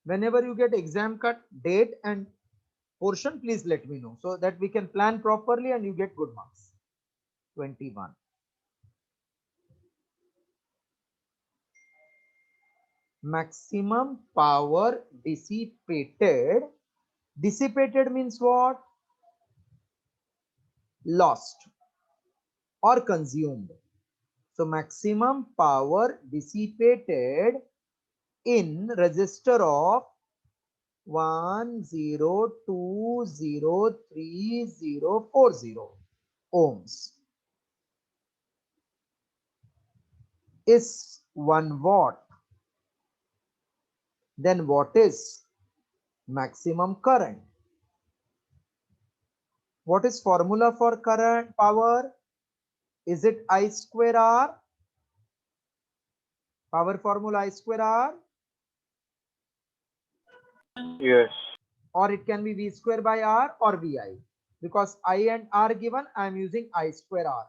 Whenever you get exam cut date and portion, please let me know so that we can plan properly and you get good marks. 21. Maximum power dissipated. Dissipated means what? Lost or consumed. So maximum power dissipated in register of 10203040 ohms is 1 watt. Then what is maximum current? What is formula for current power? Is it I square R? Power formula I square R, Yes. or it can be V square by R or VI. Because I and R given, I am using I square R.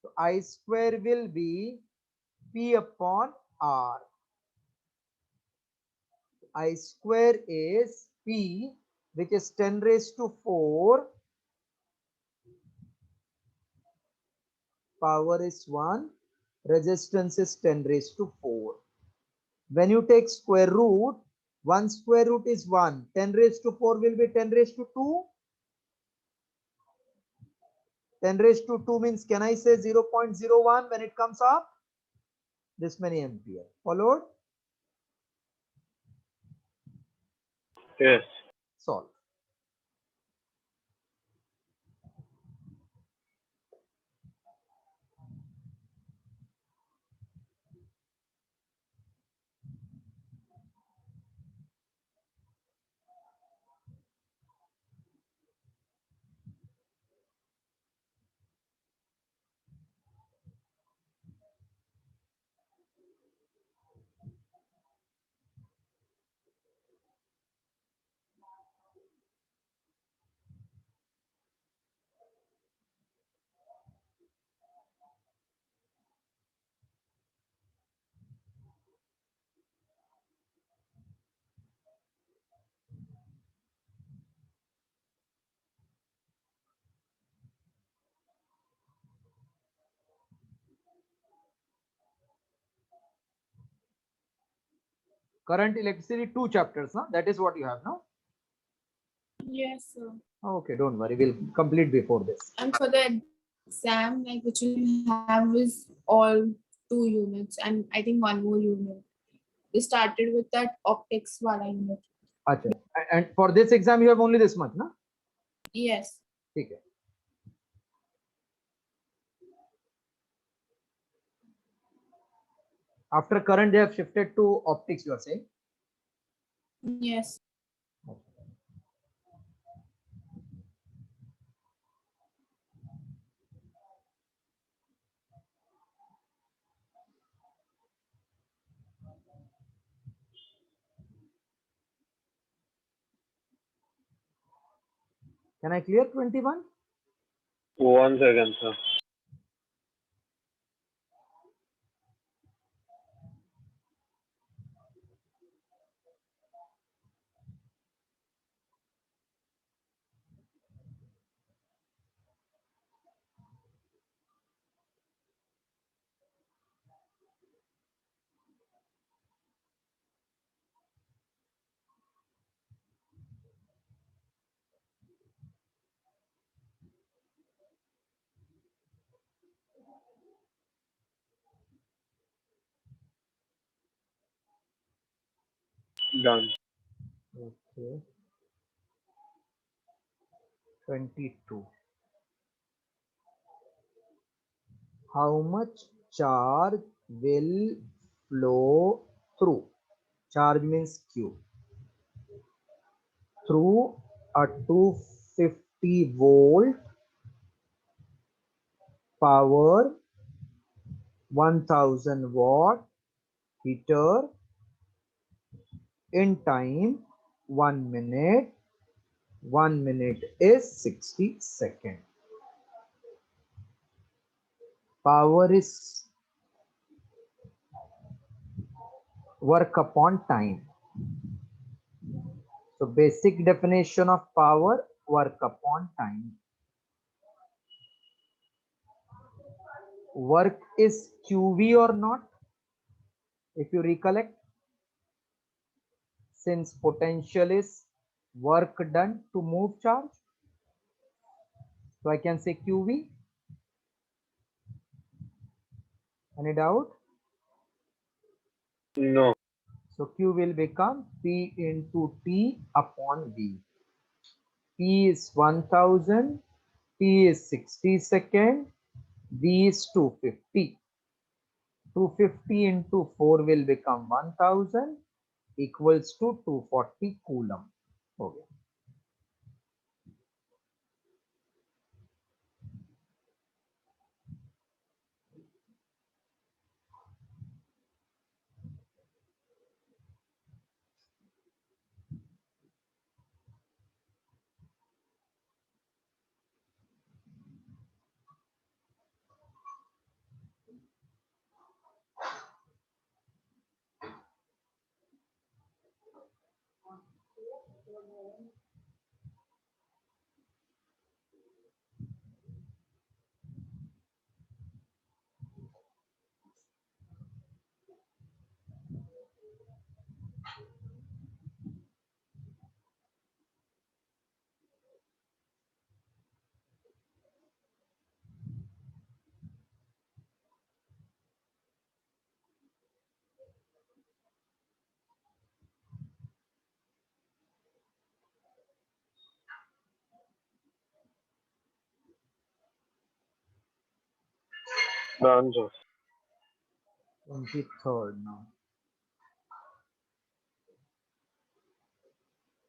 So I square will be P upon R. I square is P, which is 10 raised to 4. Power is 1. Resistance is 10 raised to 4. When you take square root, 1 square root is 1. 10 raised to 4 will be 10 raised to 2. 10 raised to 2 means, can I say 0.01 when it comes up? This many ampere. Followed? Yes. Solve. Current electricity, 2 chapters. Huh? That is what you have now. Yes, sir. Okay, don't worry. We'll complete before this. And for the exam, like which you have is all 2 units, and I think one more unit. We started with that optics wala unit. Achha. And for this exam, you have only this much, na? Yes. ठीक है. After current, they have shifted to optics, you are saying? Yes. Can I clear 21? 1 second, sir. Done. Okay. 22. How much charge will flow through? Charge means Q. Through a 250 volt power 1000 watt heater in time 1 minute. 1 minute is 60 seconds. Power is work upon time. So basic definition of power, work upon time. Work is QV or not? If you recollect, since potential is work done to move charge, so I can say QV. Any doubt? No. So Q will become P into T upon V. P is 1000, T is 60 second, V is 250. 250 into 4 will become 1000 equals to 240 coulomb. Okay. Done, sir. 23rd now.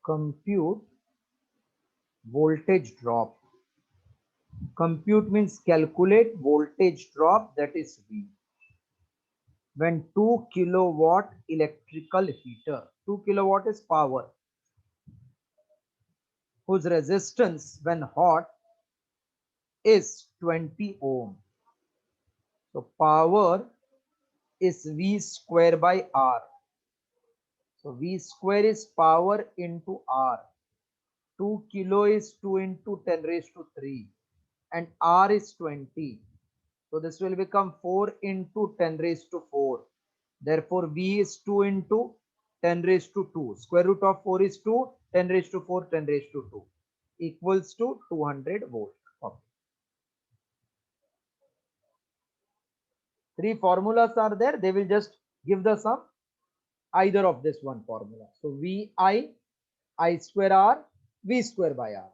Compute voltage drop. Compute means calculate voltage drop, that is V. When 2 kilowatt electrical heater, 2 kilowatt is power, whose resistance when hot is 20 ohm. So power is V square by R. So V square is power into R. 2 kilo is 2 into 10 raised to 3 and R is 20. So this will become 4 into 10 raised to 4. Therefore V is 2 into 10 raised to 2. Square root of 4 is 2, 10 raised to 4, 10 raised to 2 equals to 200 volt. Okay. Three formulas are there. They will just give the sum either of this one formula. So VI, I square R, V square by R.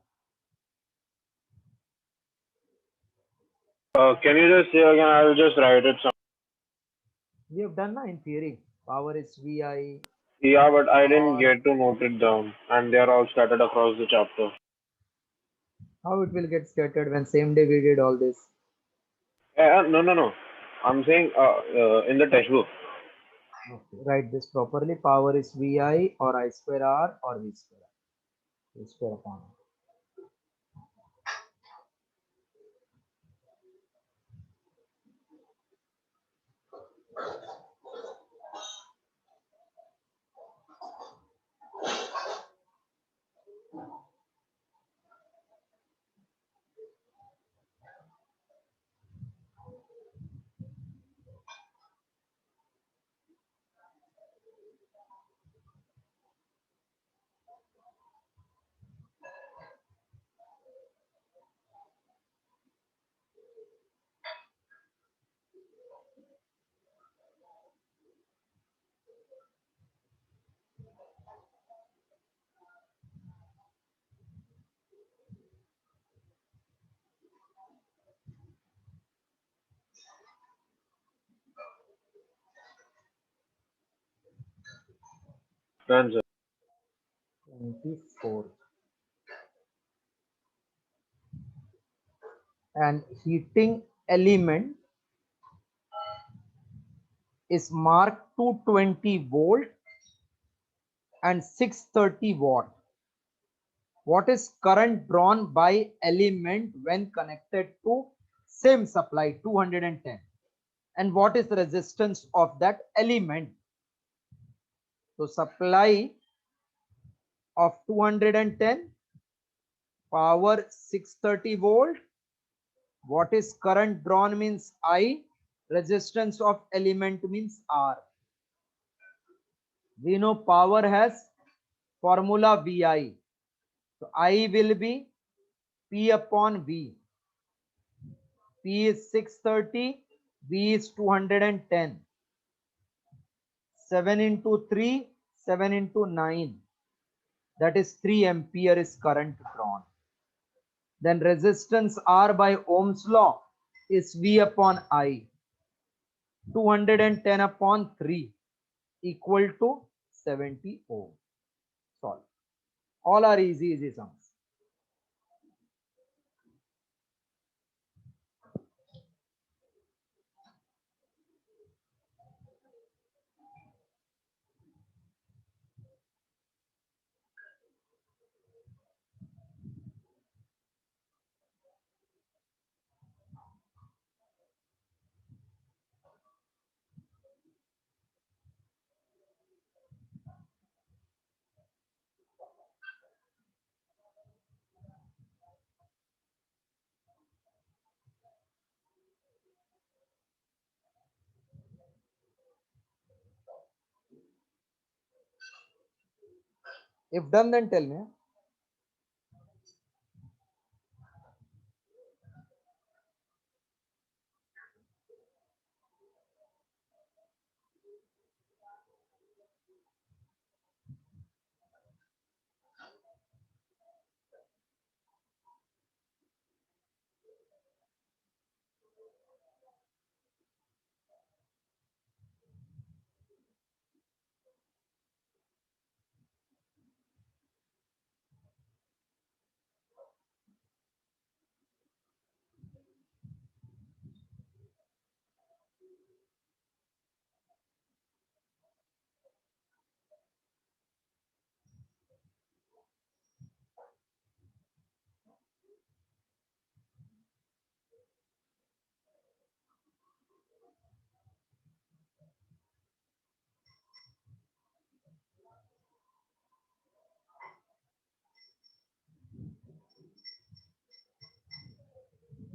Can you just say again? I will just write it. We have done in theory. Power is VI. Yeah, but I didn't Or get to note it down, and they are all scattered across the chapter. how it will get scattered when same day we did all this? No. I'm saying in the textbook. Okay, write this properly. Power is VI or I square R or V square R. V square upon R. Done, sir. 24. And heating element is marked 220 volt and 630 watt. What is current drawn by element when connected to same supply 210? And what is the resistance of that element? So supply of 210, power 630 volt. What is current drawn means I, resistance of element means R. We know power has formula VI. So I will be P upon V. P is 630, V is 210. 7 into 3, 7 into 9. That is 3 ampere is current drawn. Then resistance R by Ohm's law is V upon I. 210 upon 3 equal to 70 ohm. Solve. All are easy sums. If done, then tell me.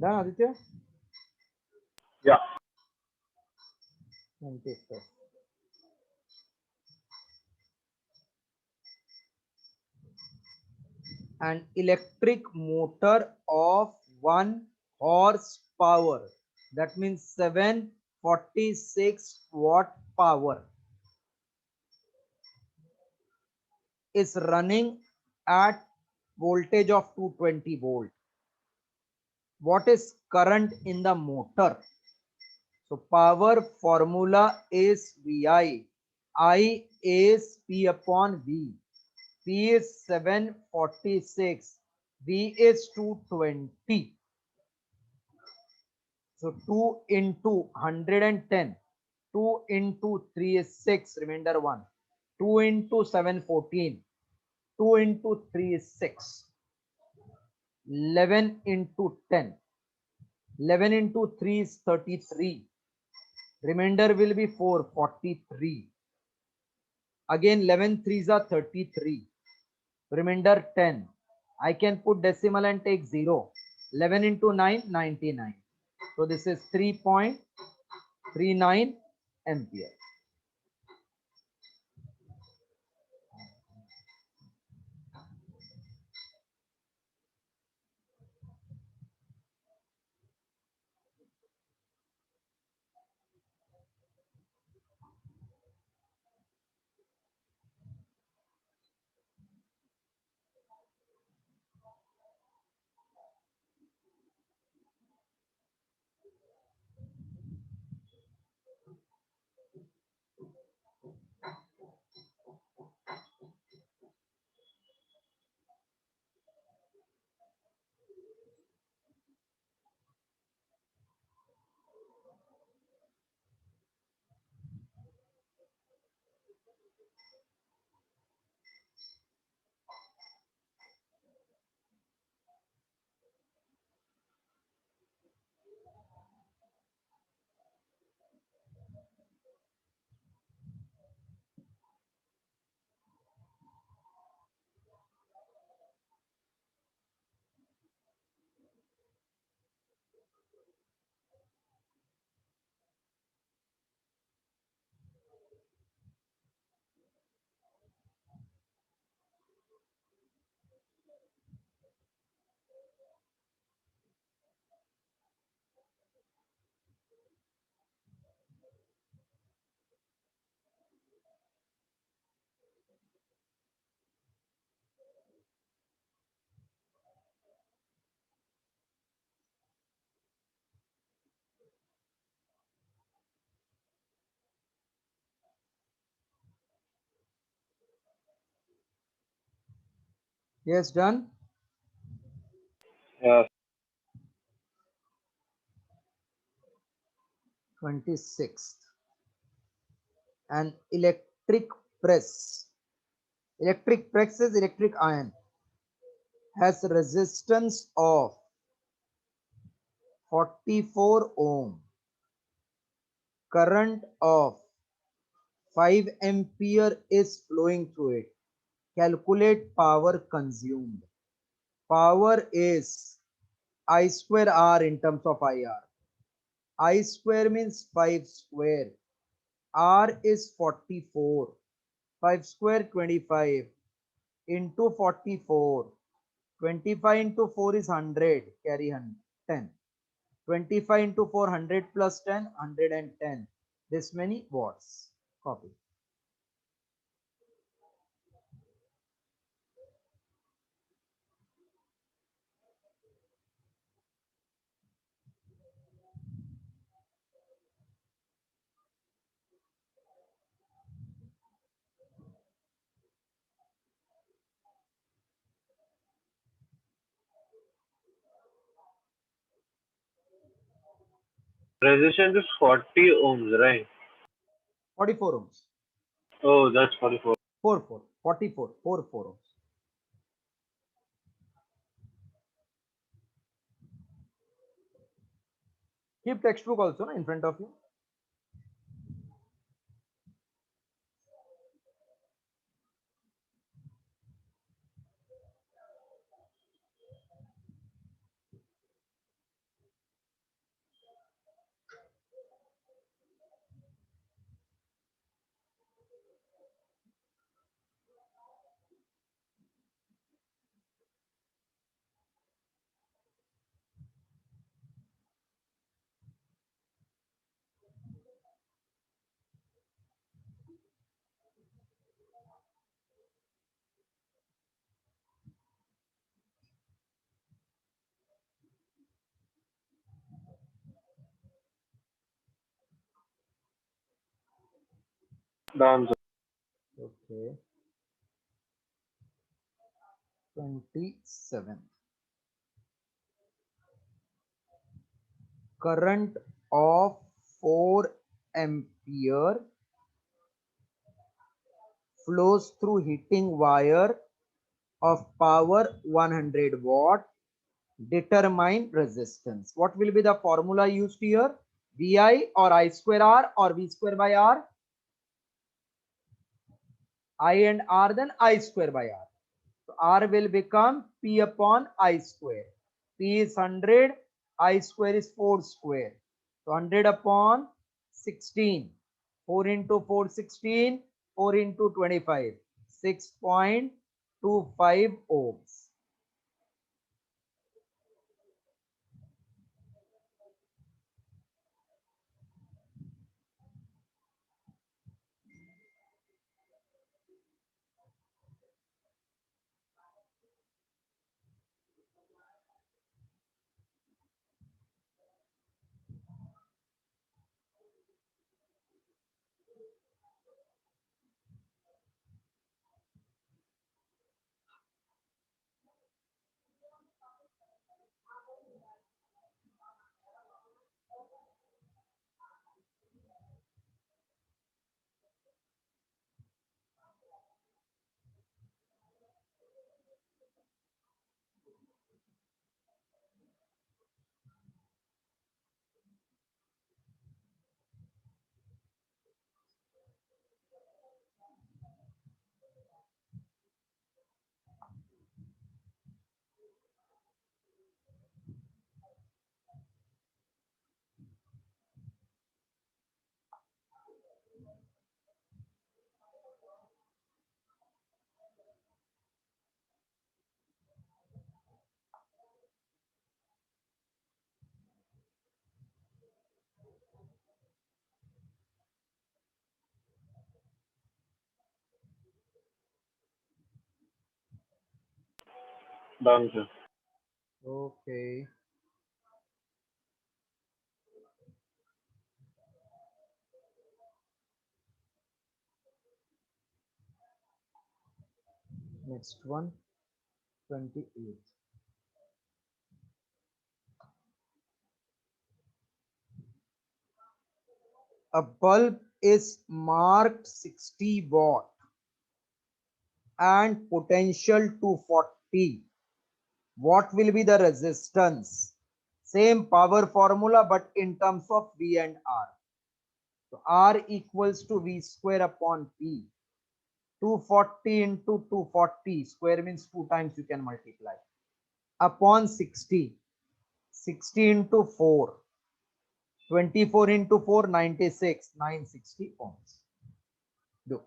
Done, Aditya? Yeah. Then take that. An electric motor of 1 horsepower, that means 746 watt power, is running at voltage of 220 volt. What is current in the motor? So power formula is VI. I is P upon V. P is 746. V is 220. So 2 into 110. 2 into 3 is 6. Remainder 1. 2 into 7, 14. 2 into 3 is 6. 11 into 10. 11 into 3 is 33. Remainder will be 4, 43. Again 11 threes are 33. Remainder 10. I can put decimal and take 0. 11 into 9, 99. So this is 3.39 ampere. Yes, done. Yes. 26th. An electric press. Electric press is electric iron. Has resistance of 44 ohm. Current of 5 ampere is flowing through it. Calculate power consumed. Power is I square R in terms of IR. I square means 5 square. R is 44. 5 square 25 into 44. 25 into 4 is 100. Carry 10. 25 into 4, 100 plus 10, 110. This many watts. Copy. Resistance is 40 ohms, right? 44 ohms. Oh, that's 44. 4, 44. 4 ohms. Keep textbook also in front of you. Done, sir. Okay. 27. Current of 4 ampere flows through heating wire of power 100 watt. Determine resistance. What will be the formula used here? VI or I square R or V square by R? I and R, then I square by R. So R will become P upon I square. P is 100, I square is 4 square. So 100 upon 16. 4 into 4, 16. 4 into 25. 6.25 ohms. Done, sir. Okay. Next one. 28. A bulb is marked 60 watt and potential 240. What will be the resistance? Same power formula, but in terms of V and R. So R equals to V square upon P. 240 into 240 square means 2 times you can multiply upon 60. 60 into 4. 24 into 4, 96. 960 ohms. Do.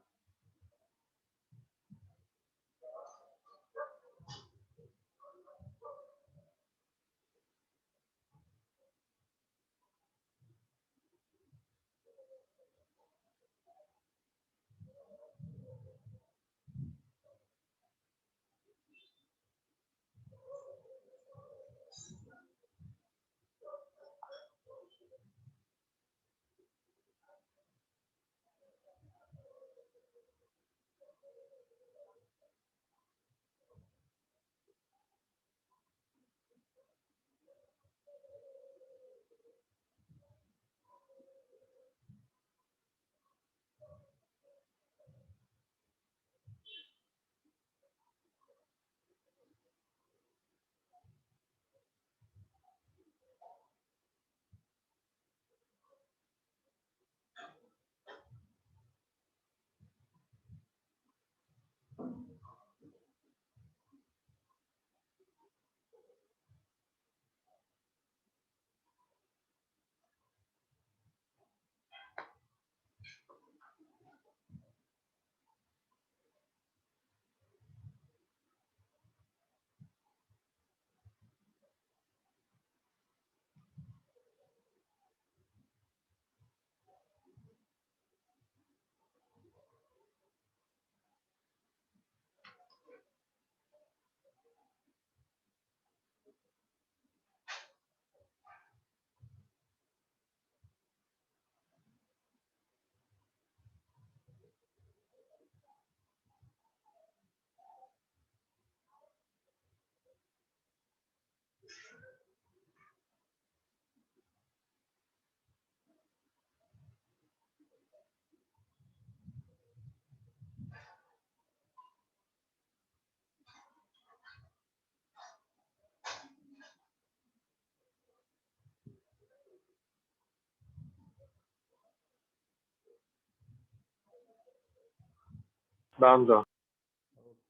Done, sir.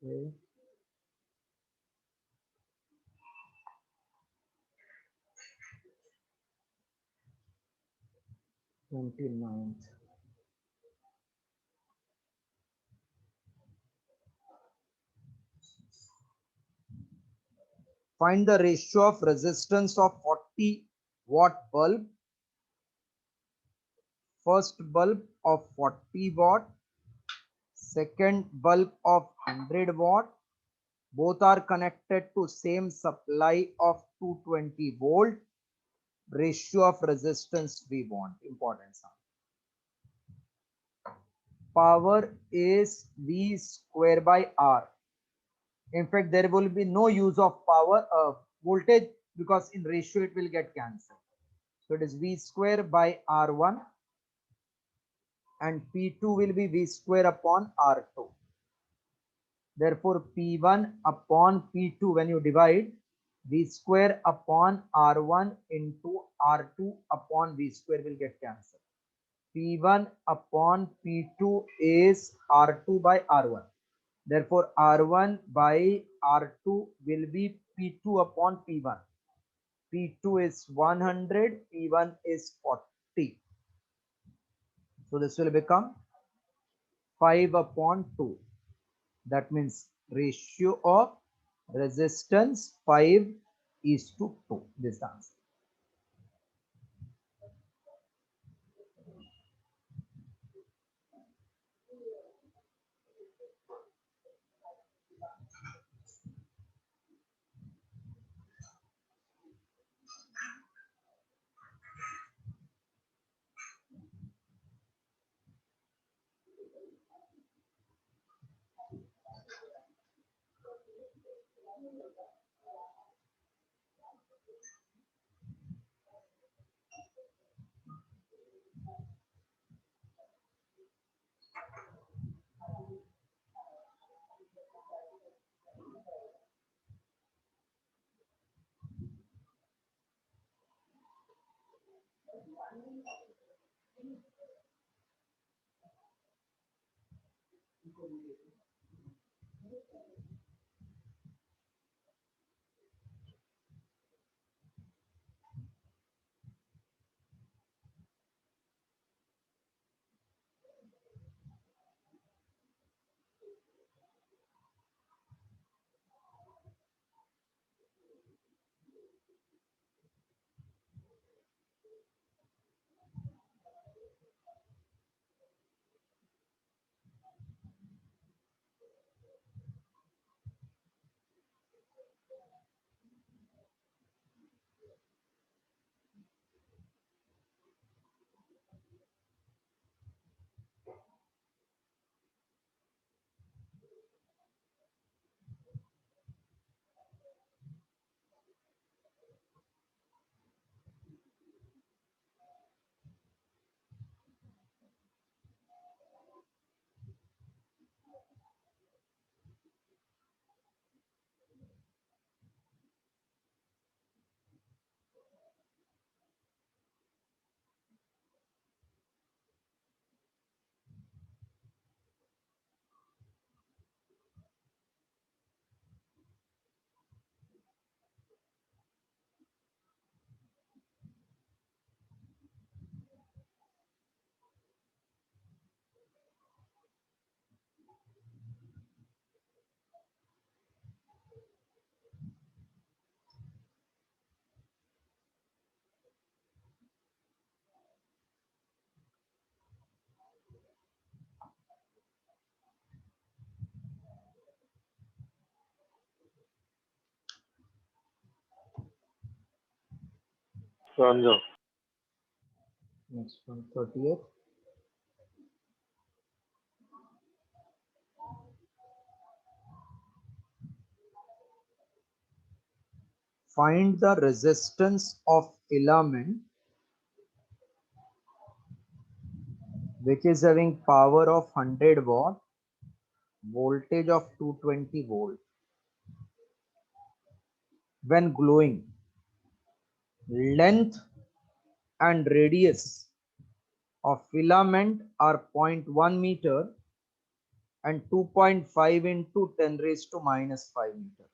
Okay. Twenty-ninth. Find the ratio of resistance of 40-watt bulb. First bulb of 40 watt, second bulb of 100 watt. Both are connected to same supply of 220 volt. Ratio of resistance we want. Important sum. Power is V square by R. In fact, there will be no use of power voltage because in ratio it will get cancelled. So it is V square by R1 and P2 will be V square upon R2. Therefore, P1 upon P2 when you divide, V square upon R1 into R2 upon V square will get cancelled. P1 upon P2 is R2 by R1. Therefore, R1 by R2 will be P2 upon P1. P2 is 100, P1 is 40. So this will become 5 upon 2. That means ratio of resistance 5 is to 2. This is the answer. Ranjo. Next one, 30th. Find the resistance of filament which is having power of 100 watt, voltage of 220 volt. When glowing, length and radius of filament are 0.1 meter and 2.5 into 10 raised to minus 5 meter.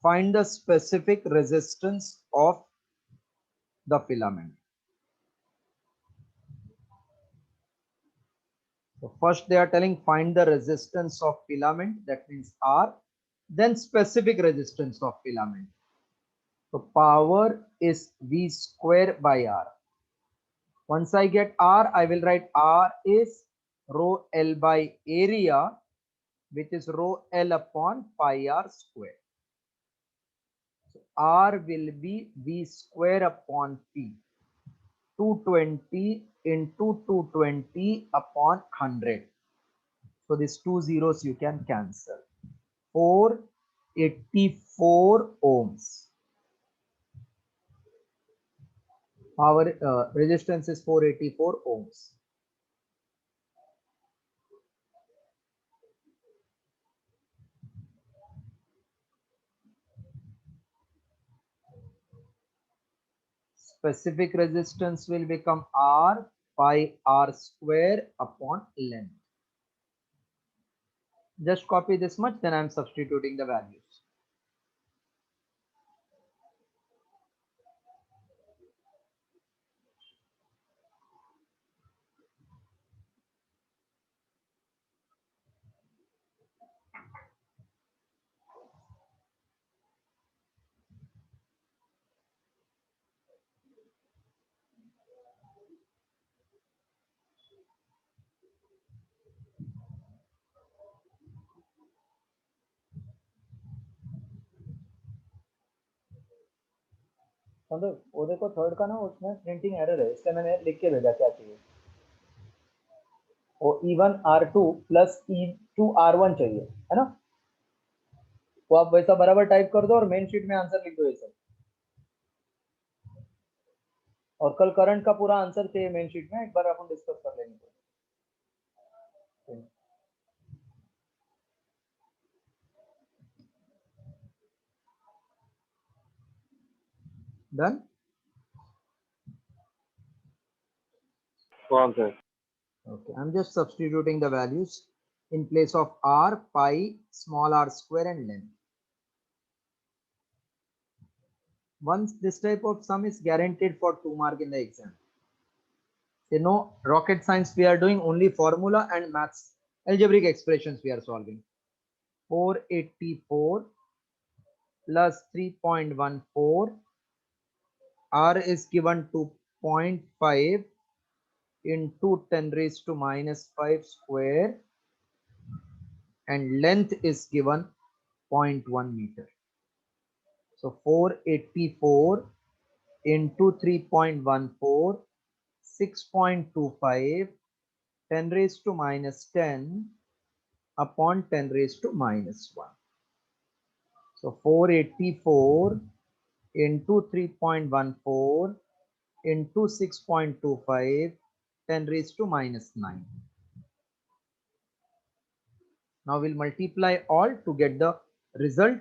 Find the specific resistance of the filament. So first they are telling find the resistance of filament, that means R, then specific resistance of filament. So power is V square by R. Once I get R, I will write R is rho L by area, which is rho L upon pi R square. So R will be V square upon P. 220 into 220 upon 100. So these two zeros you can cancel. 484 ohms. Our resistance is 484 ohms. Specific resistance will become R pi R square upon length. Just copy this much, then I am substituting the values. वो देखो third का ना उसमें printing error है, इसलिए मैंने लिख के भेजा क्या चाहिए। वो E1 R2 plus E2 R1 चाहिए, है ना। वो आप वैसा बराबर टाइप कर दो और मेन शीट में आंसर लिख दो ये सब। और कल करंट का पूरा आंसर चाहिए मेन शीट में, एक बार अपन डिस्कस कर लेंगे। Done. Go on, sir. Okay, I'm just substituting the values in place of r, pi, small r square and length. Once this type of sum is guaranteed for 2 mark in the exam. You know, rocket science we are doing only formula and maths, algebraic expressions we are solving. 484 plus 3.14, r is given to 0.5 into 10 raised to minus 5 square, and length is given 0.1 meter. So 484 into 3.14, 6.25, 10 raised to minus 10 upon 10 raised to minus 1. So 484 into 3.14 into 6.25, 10 raised to minus 9. Now we'll multiply all to get the result.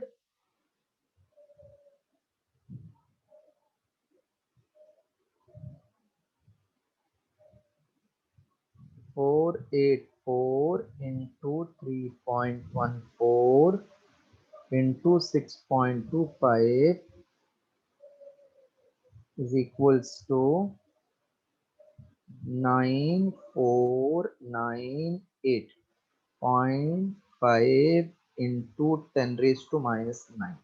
Four eight four into 3.14 into 6.25 is equals to 9498.5 into 10 raised to minus 9.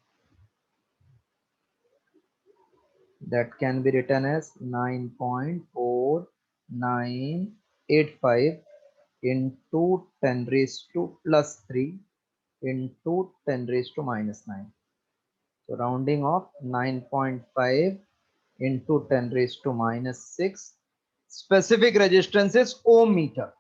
That can be written as 9.4985 into 10 raised to plus 3 into 10 raised to minus 9. So rounding off, 9.5 into 10 raised to minus 6. Specific resistance is ohm meter.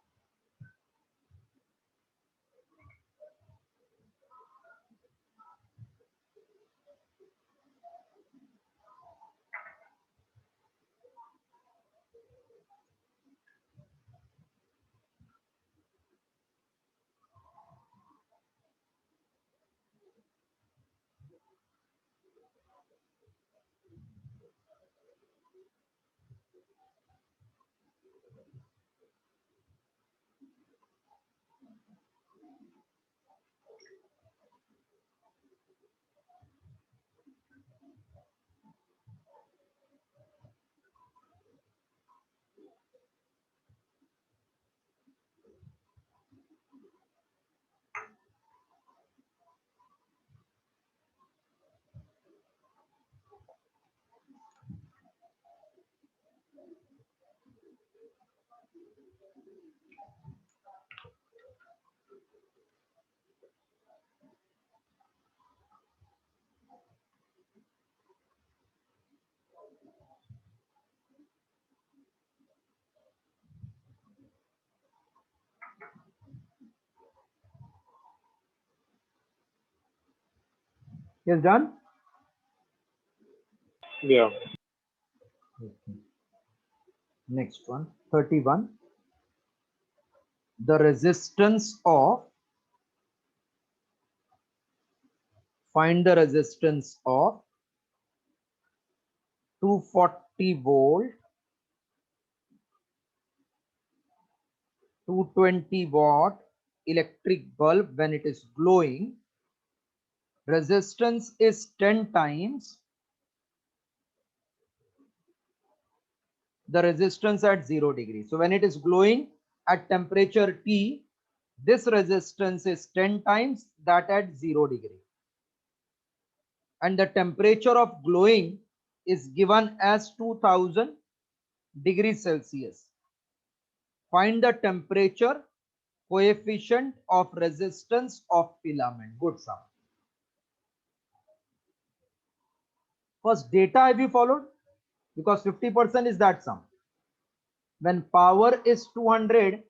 Yes, done? Yeah. Okay. Next one, 31. The resistance of, find the resistance of 240 volt, 220 watt electric bulb when it is glowing. Resistance is 10 times the resistance at 0 degree. So when it is glowing at temperature T, this resistance is 10 times that at 0 degree. And the temperature of glowing is given as 2000 degrees Celsius. Find the temperature coefficient of resistance of filament. Good sum. First, data have you followed? Because 50% is that sum. When power is 200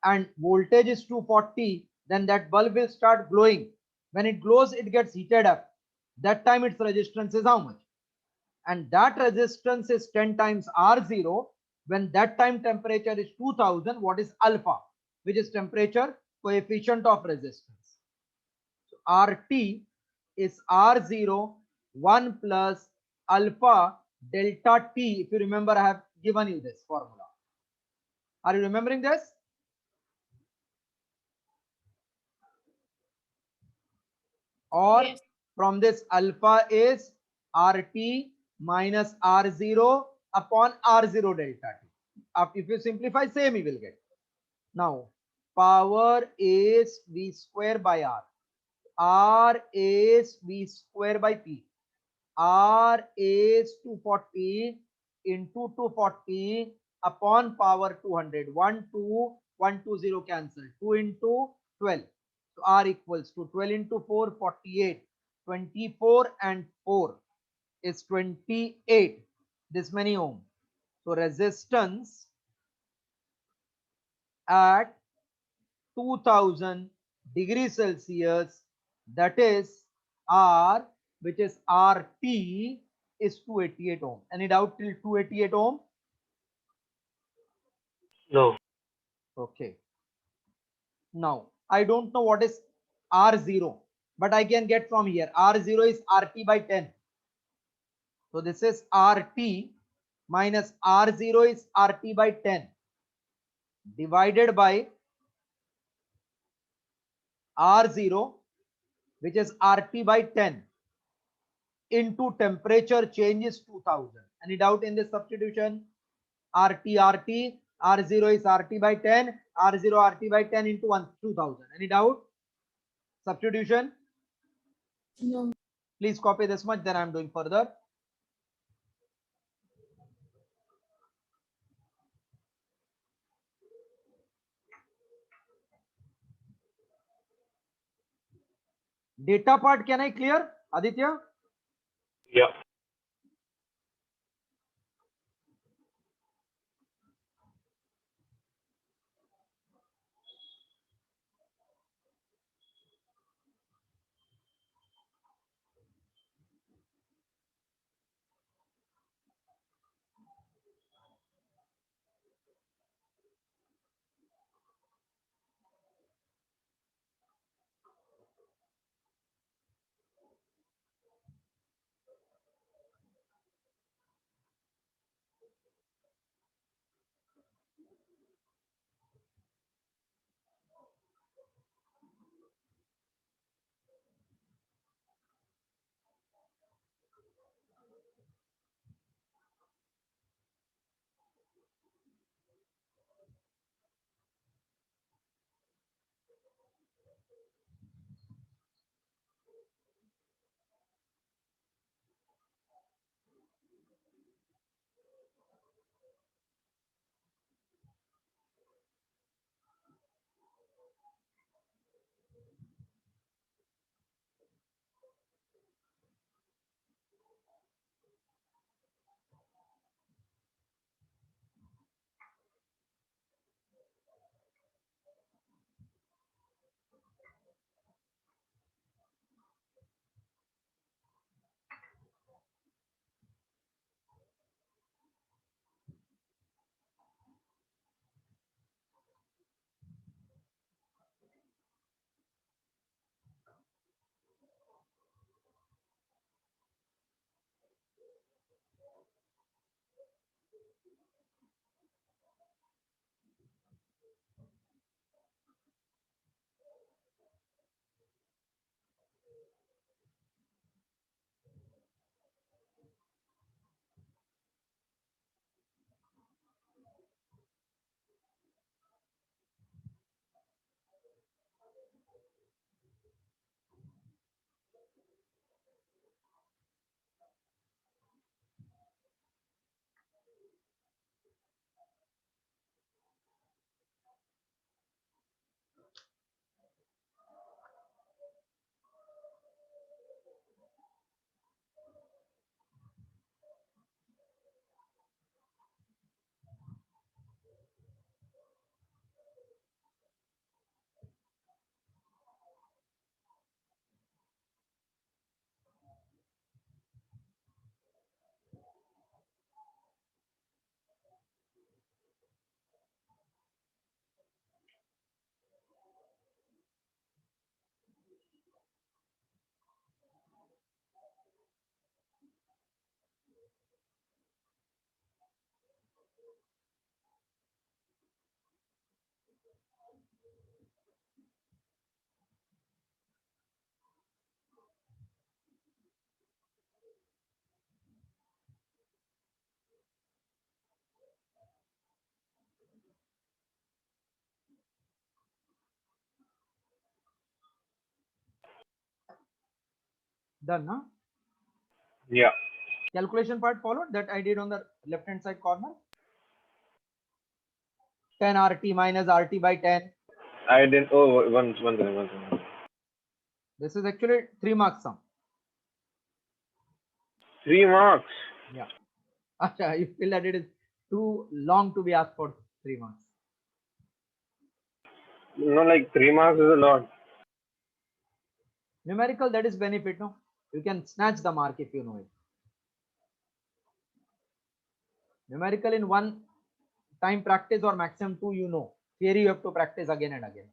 and voltage is 240, then that bulb will start glowing. When it glows, it gets heated up. That time its resistance is how much? And that resistance is 10 times R0. When that time temperature is 2000, what is alpha, which is temperature coefficient of resistance? So RT is R0 1 plus alpha delta T. If you remember, I have given you this formula. Are you remembering this? Or Yes. from this, alpha is RT minus R0 upon R0 delta T. If you simplify, same you will get. Now, power is V square by R. R is V square by P. R is 240 into 240 upon power 200. 1, 2, 1, 2, 0 cancel. 2 into 12. So R equals to 12 into 4, 48. 24 and 4 is 28. This many ohm. So resistance at 2000 degrees Celsius, that is R, which is RT, is 288 ohm. Any doubt till 288 ohm? No. Okay. Now, I don't know what is R0, but I can get from here. R0 is RT by 10. So this is RT minus R0 is RT by 10 divided by R0, which is RT by 10 into temperature change is 2000. Any doubt in this substitution? RT, R0 is RT by 10, R0 RT by 10 into 2000. Any doubt? Substitution? No. Please copy this much, then I'm doing further. Data part, can I clear? Aditya? Yeah. Done, huh? Yeah. Calculation part followed that I did on the left hand side corner. 10 RT minus RT by 10. I didn't. Oh, one second. This is actually 3 marks sum. 3 marks. Yeah. Acha, you feel that it is too long to be asked for 3 marks. No, like 3 marks is a lot. Numerical, that is benefit, no? You can snatch the mark if you know it. Numerical in one time practice or maximum 2, you know. Theory you have to practice again and again.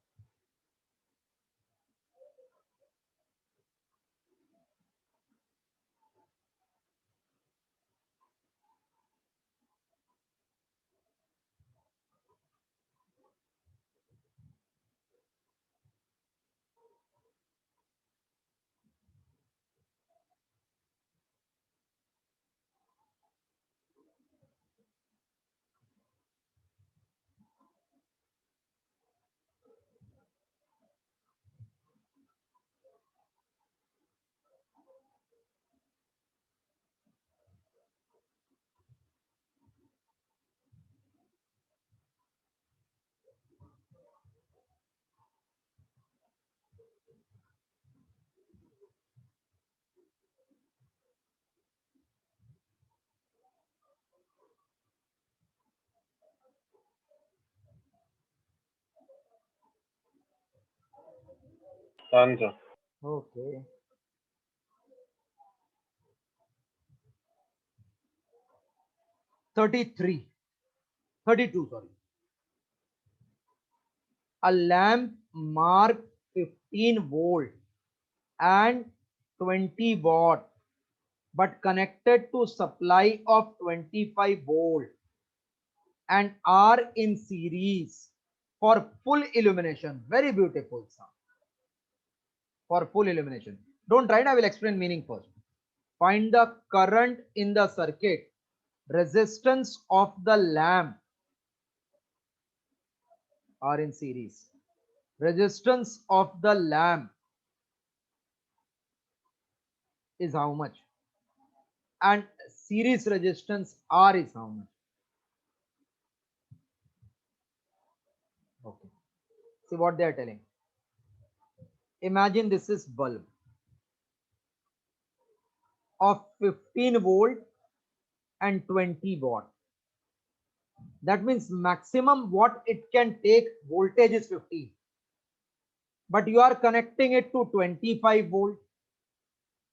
Answer. Okay. 33. 32, sorry. A lamp marked 15 volt and 20 watt but connected to supply of 25 volt and are in series for full illumination. Very beautiful sound. For full illumination. Don't write, I will explain meaning first. Find the current in the circuit, resistance of the lamp are in series. Resistance of the lamp is how much? And series resistance R is how much? Okay. See what they are telling. Imagine this is bulb of 15 volt and 20 watt. That means maximum what it can take voltage is 15. But you are connecting it to 25 volt.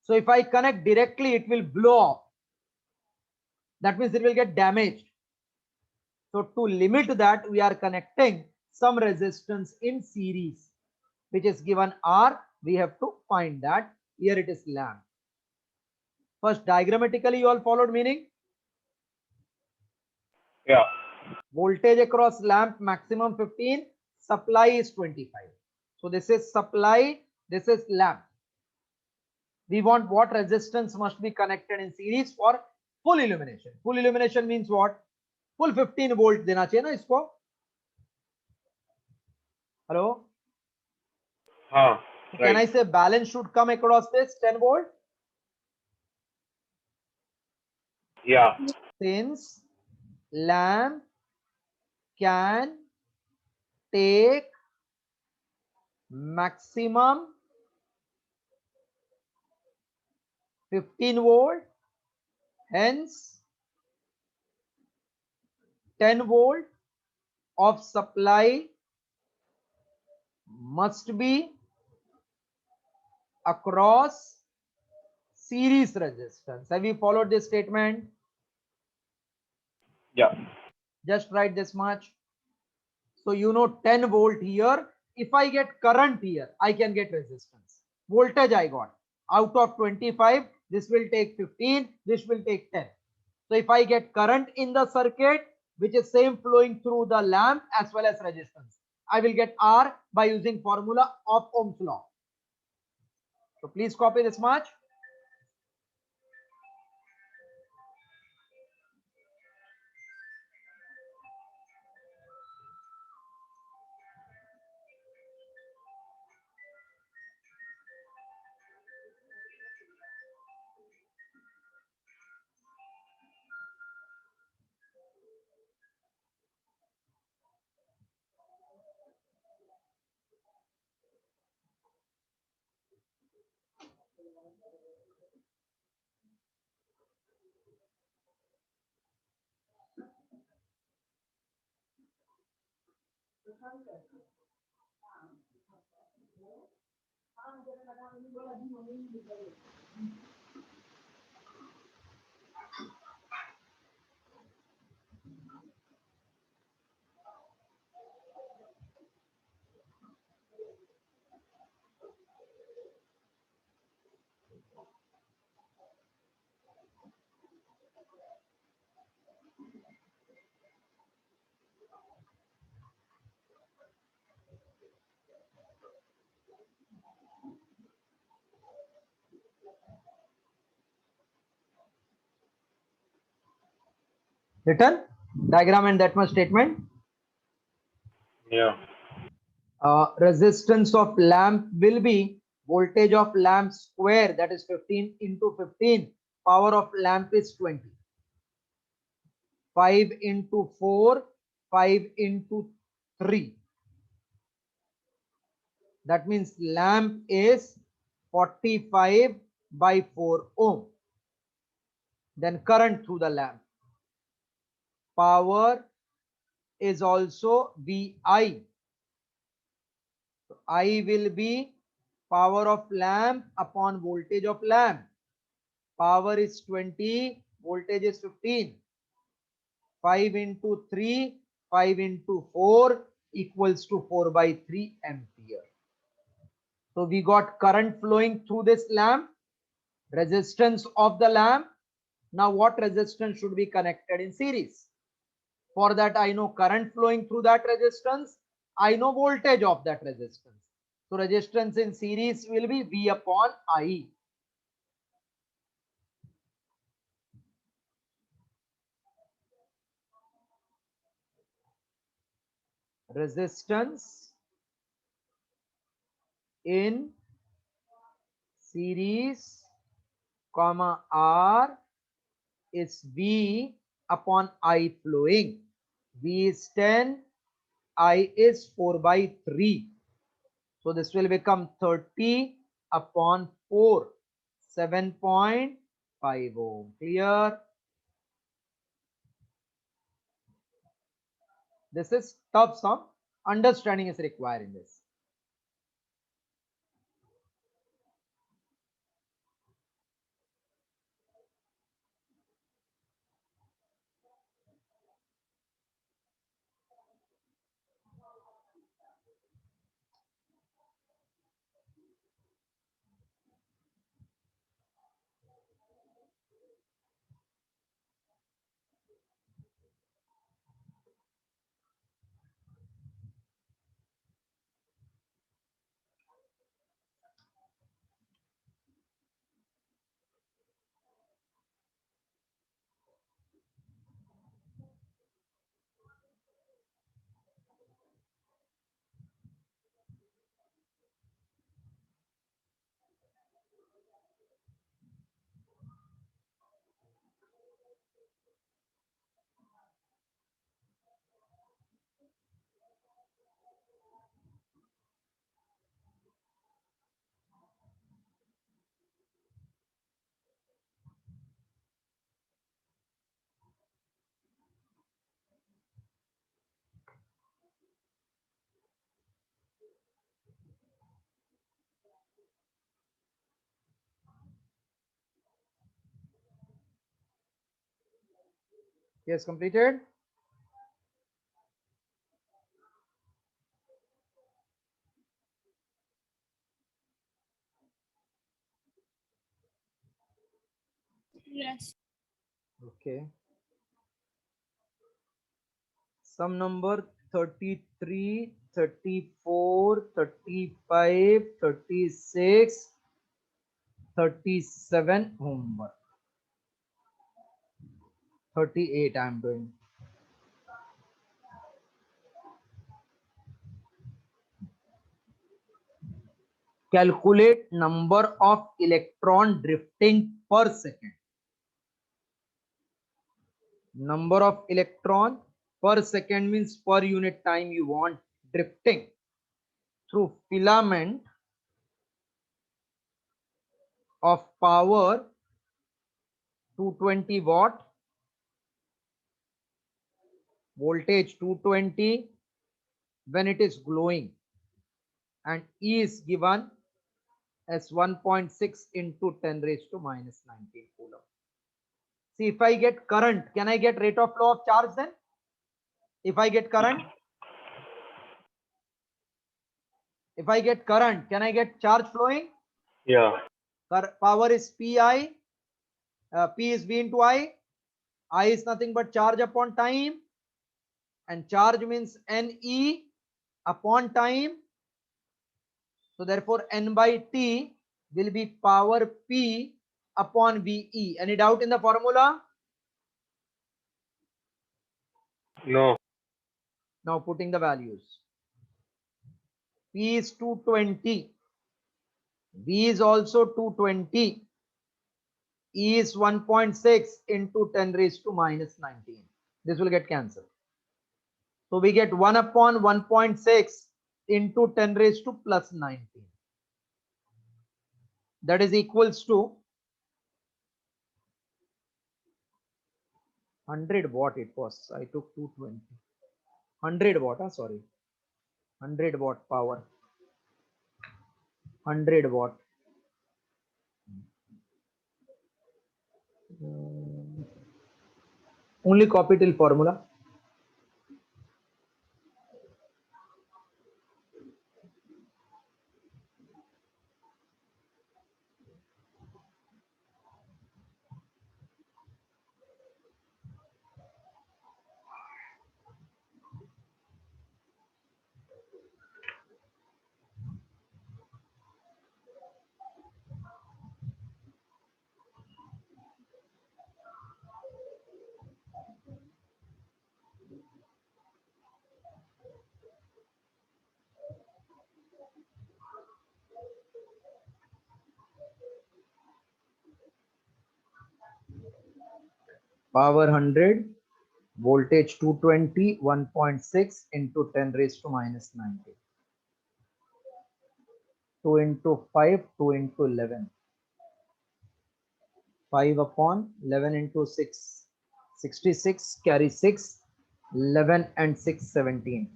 So if I connect directly, it will blow off. That means it will get damaged. So to limit that, we are connecting some resistance in series, which is given R. We have to find that. Here it is lamp. First, diagrammatically, you all followed meaning. Yeah. Voltage across lamp maximum 15, supply is 25. So this is supply, this is lamp. We want what resistance must be connected in series for full illumination. Full illumination means what? Full 15 volt देना चाहिए ना इसको. Hello? Huh. Can Right. I say balance should come across this 10 volt? Yeah. Since lamp can take maximum 15 volt, hence 10 volt of supply must be across series resistance. Have you followed this statement? Yeah. Just write this much. So you know 10 volt here. If I get current here, I can get resistance. Voltage I got. Out of 25, this will take 15, this will take 10. So if I get current in the circuit, which is same flowing through the lamp as well as resistance, I will get R by using formula of Ohm's law. So please copy this much. Written diagram and that much statement. Yeah. Resistance of lamp will be voltage of lamp square, that is 15 into 15. Power of lamp is 20. 5 into 4, 5 into 3. That means lamp is 45 by 4 ohm. Then current through the lamp. Power is also VI. So I will be power of lamp upon voltage of lamp. Power is 20, voltage is 15. 5 into 3, 5 into 4 equals to 4 by 3 ampere. So we got current flowing through this lamp, resistance of the lamp. Now what resistance should be connected in series? For that I know current flowing through that resistance. I know voltage of that resistance. So resistance in series will be V upon I. Resistance in series comma R is V upon I flowing. V is 10, I is 4 by 3. So this will become 30 upon 4, 7.5 ohm. Clear? This is tough sum. Understanding is required in this. Yes, completed. Yes. Okay. Sum number 33, 34, 35, 36, 37 homework. 38 I am doing. Calculate number of electron drifting per second. Number of electron per second means per unit time you want drifting through filament of power 220 watt, voltage 220, when it is glowing, and E is given as 1.6 into 10 raised to minus 19 coulomb. See, if I get current, can I get rate of flow of charge then? If I get current, can I get charge flowing? Yeah. Power is Pi, P is V into I is nothing but charge upon time, and charge means Ne upon time. So therefore N by T will be power P upon VE. Any doubt in the formula? No. Now putting the values. P is 220. V is also 220. E is 1.6 into 10 raised to minus 19. This will get cancelled. So we get 1 upon 1.6 into 10 raised to plus 19. That is equals to 100 watt it was. I took 220. 100 watt, sorry. 100 watt power. 100 watt. Only copy till formula. Power 100, voltage 220, 1.6 into 10 raised to minus 90. 2 into 5, 2 into 11. 5 upon 11 into 6. 66 carry 6. 11 and 6, 17.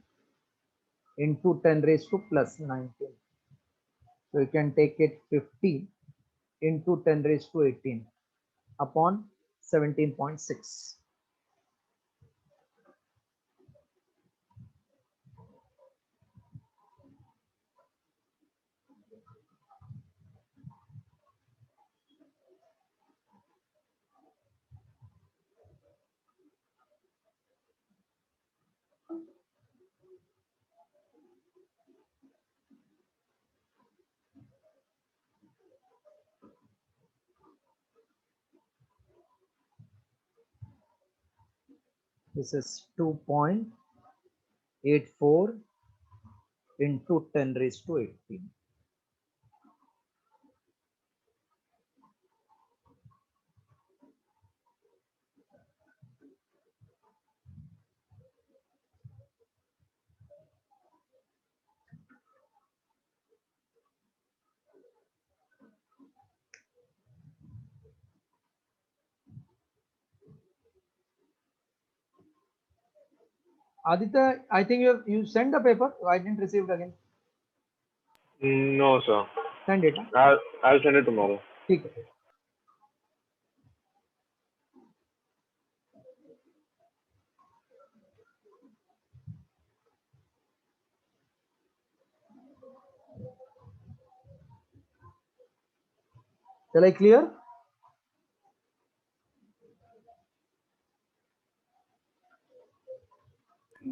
Into 10 raised to plus 19. So you can take it 50 into 10 raised to 18 upon 17.6. This is 2.84 into 10 raised to 18. Aditya, I think you sent the paper. I didn't receive it again. No, sir. Send it. Huh? I'll send it tomorrow. ठीक है. Shall I clear?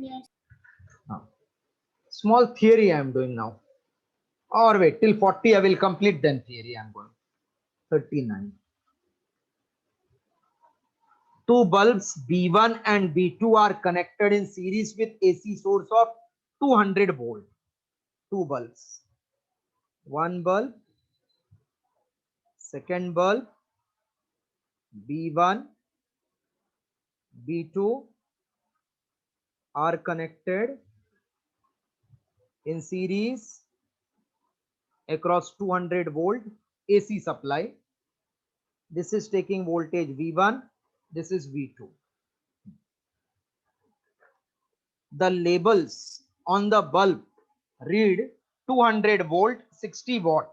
Yes. Small theory I am doing now. Or wait, till 40 I will complete, then theory I am going. 39. Two bulbs B1 and B2 are connected in series with AC source of 200 volt. Two bulbs. One bulb. Second bulb. B1, B2 are connected in series across 200 volt AC supply. This is taking voltage V1. This is V2. The labels on the bulb read 200 volt 60 watt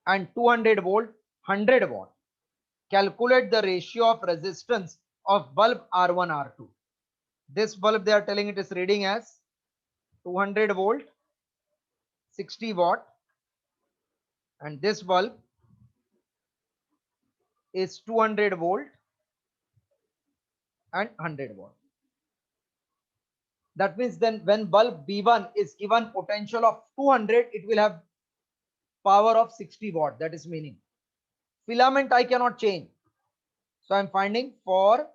and 200 volt 100 watt. Calculate the ratio of resistance of bulb R1 R2. This bulb they are telling it is reading as 200 volt 60 watt, and this bulb is 200 volt and 100 watt. That means then when bulb B1 is given potential of 200, it will have power of 60 watt. That is meaning filament I cannot change. So I'm finding for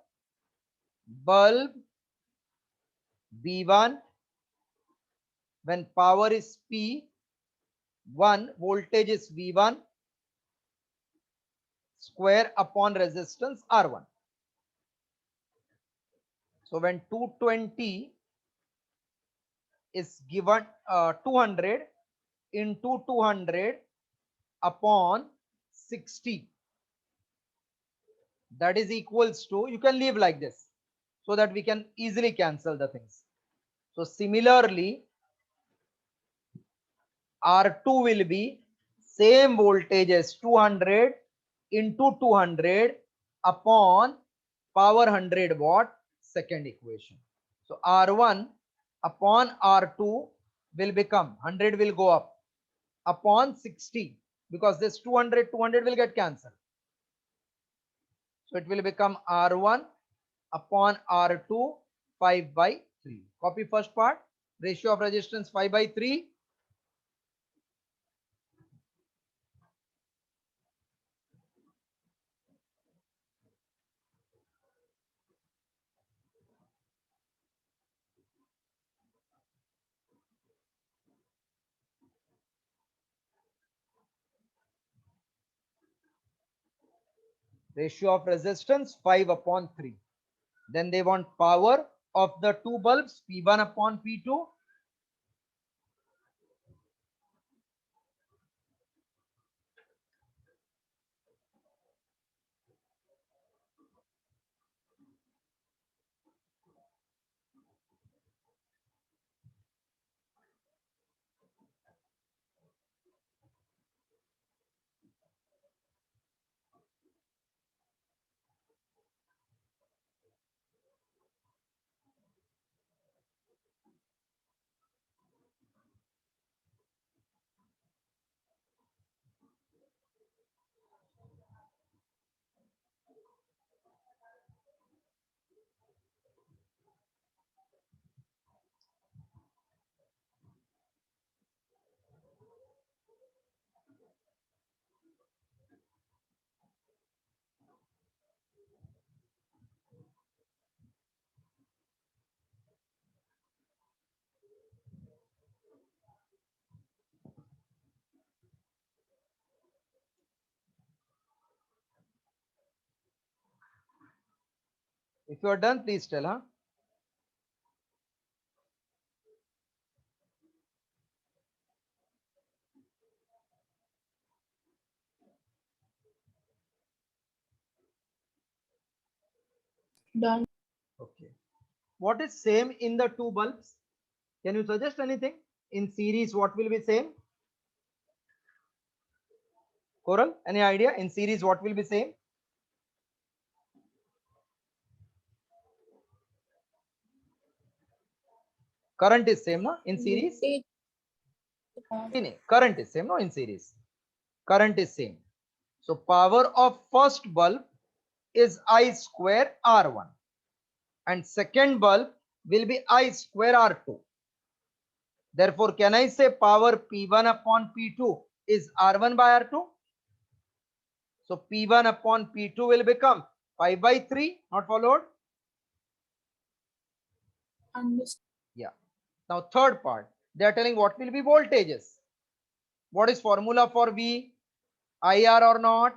bulb B1 when power is P1, voltage is V1 square upon resistance R1. So when 220 is given 200 into 200 upon 60, that is equals to, you can leave like this so that we can easily cancel the things. So similarly, R2 will be same voltage as 200 into 200 upon power 100 watt, second equation. So R1 upon R2 will become 100 will go up upon 60 because this 200 will get cancelled. So it will become R1 upon R2 5 by 3. Copy first part. Ratio of resistance 5 by 3. Ratio of resistance 5 upon 3. Then they want power of the two bulbs P1 upon P2. If you are done, please tell. Huh? Done. Okay. What is same in the two bulbs? Can you suggest anything? In series, what will be same? Coral, any idea? In series, what will be same? Current is same, no? In series? Voltage. Current is same, no? In series. Current is same. So power of first bulb is I square R1. And second bulb will be I square R2. Therefore, can I say power P1 upon P2 is R1 by R2? So P1 upon P2 will become 5 by 3, not followed? Understood. Yeah. Now third part, they are telling what will be voltages. What is formula for V? IR or not?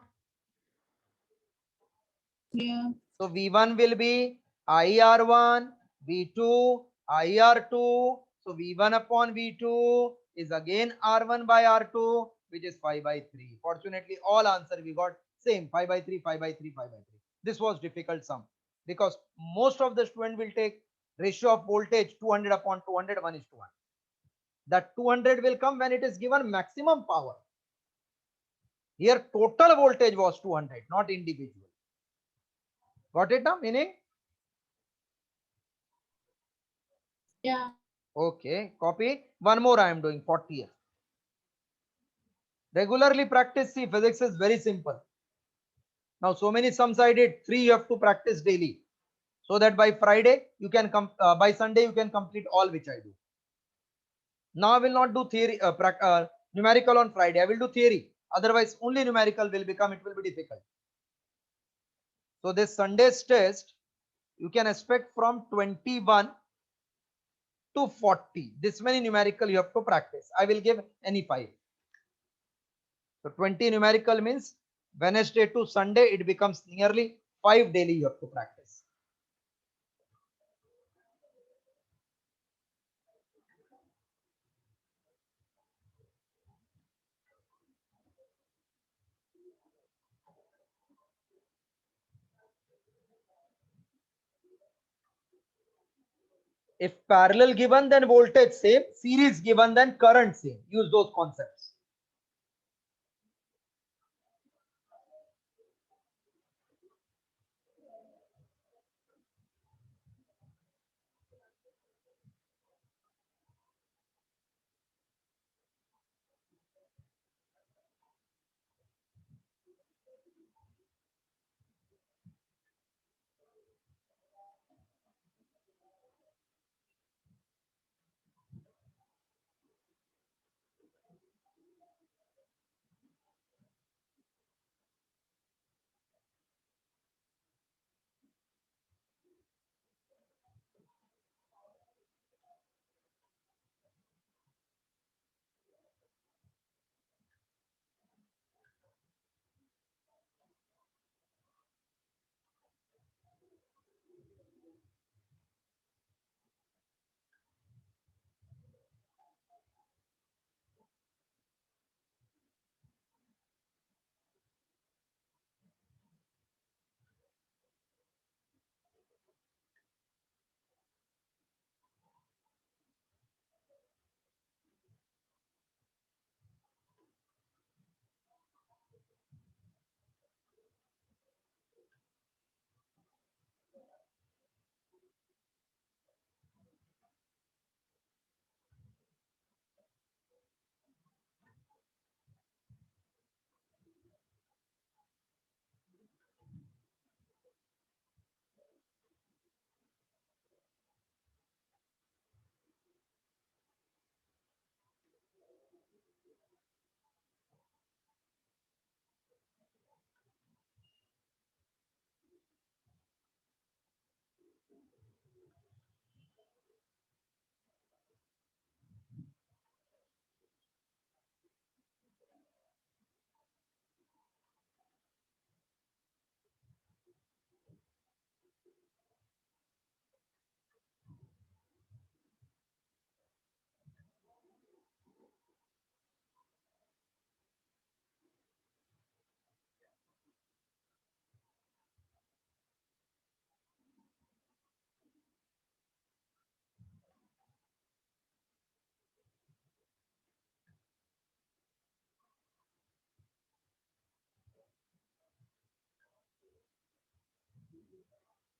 Yeah. So V1 will be IR1, V2, IR2. So V1 upon V2 is again R1 by R2, which is 5 by 3. Fortunately, all answer we got same 5 by 3, 5 by 3, 5 by 3. This was difficult sum because most of the student will take Ratio of voltage 200 upon 200, 1:1. That 200 will come when it is given maximum power. Here total voltage was 200, not individual. Got it now? Meaning? Yeah. Okay, copy. One more I am doing 40th. Regularly practice. See, physics is very simple. Now, so many sums I did. 3 you have to practice daily, so that by Friday you can come. By Sunday you can complete all which I do. Now I will not do theory, numerical on Friday. I will do theory. Otherwise, only numerical will become. It will be difficult. So this Sunday's test, you can expect from 21 to 40. This many numerical you have to practice. I will give any 5. So 20 numerical means Wednesday to Sunday, it becomes nearly 5 daily you have to practice. If parallel given, then voltage same. Series given, then current same. Use those concepts.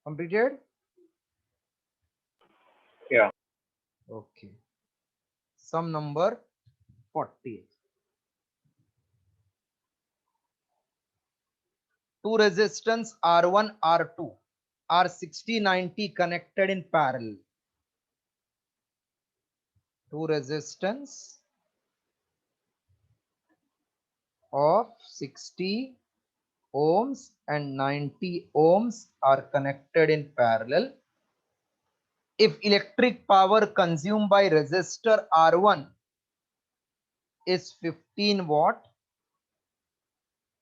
Completed? Yeah. Okay. Sum number 40. Two resistance R1, R2 are 60-90 connected in parallel. Two resistance of 60 ohms and 90 ohms are connected in parallel. If electric power consumed by resistor R1 is 15 watt,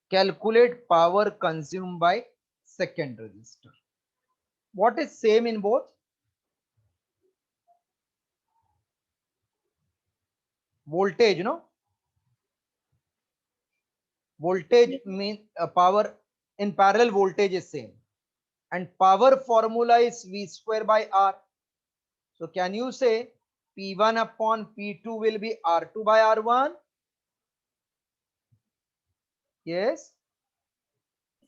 calculate power consumed by second resistor. What is same in both? Voltage, no? Voltage means power in parallel, voltage is same. And power formula is V square by R. So can you say P1 upon P2 will be R2 by R1? Yes.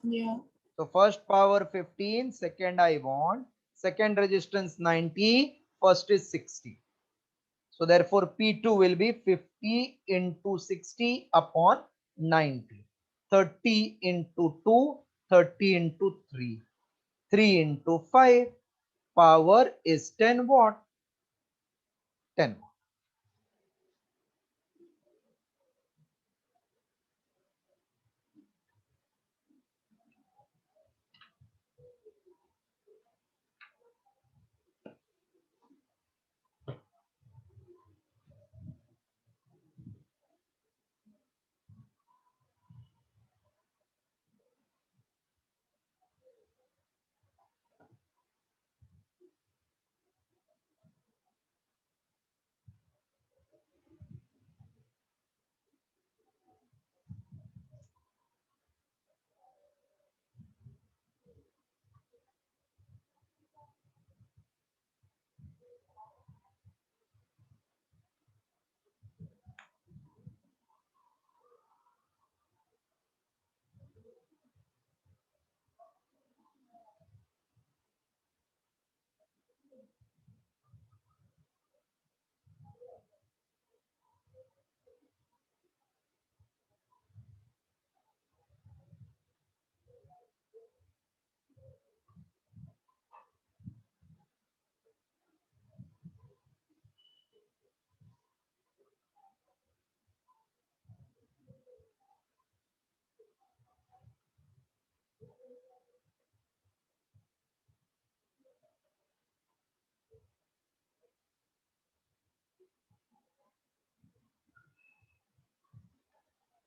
Yeah. So first power 15, second I want, second resistance 90, first is 60. So therefore P2 will be 50 into 60 upon 90. 30 into 2, 30 into 3. 3 into 5, power is 10 watt. 10 watt.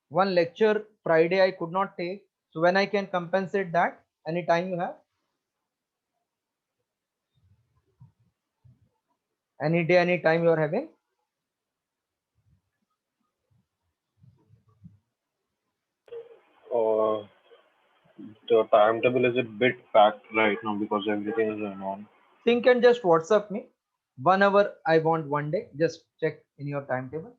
One lecture Friday I could not take. So when I can compensate that? Any time you have? Any day, any time you are having? Uh, the timetable is a bit packed right now because everything is going on. Think and just WhatsApp me. 1 hour I want one day. Just check in your timetable.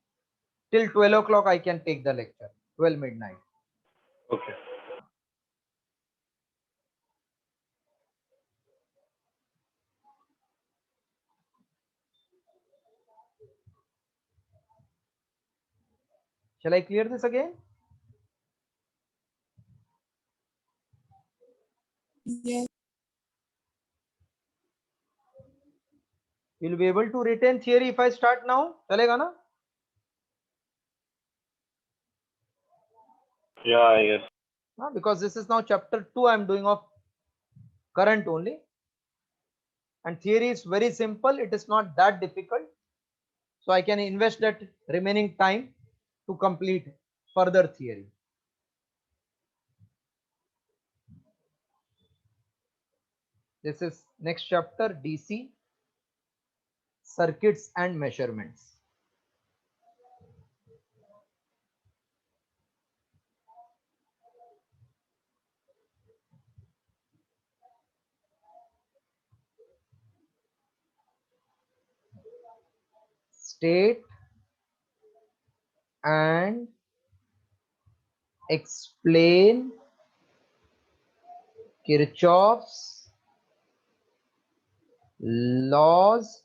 Till 12 o'clock I can take the lecture. 12 midnight. Okay. Shall I clear this again? Yes. You'll be able to retain theory if I start now. Chalega na? Yeah, I guess. Because this is now chapter 2 I'm doing of current only. And theory is very simple. It is not that difficult. So I can invest that remaining time to complete further theory. This is next chapter, DC, circuits and measurements. State and explain Kirchhoff's laws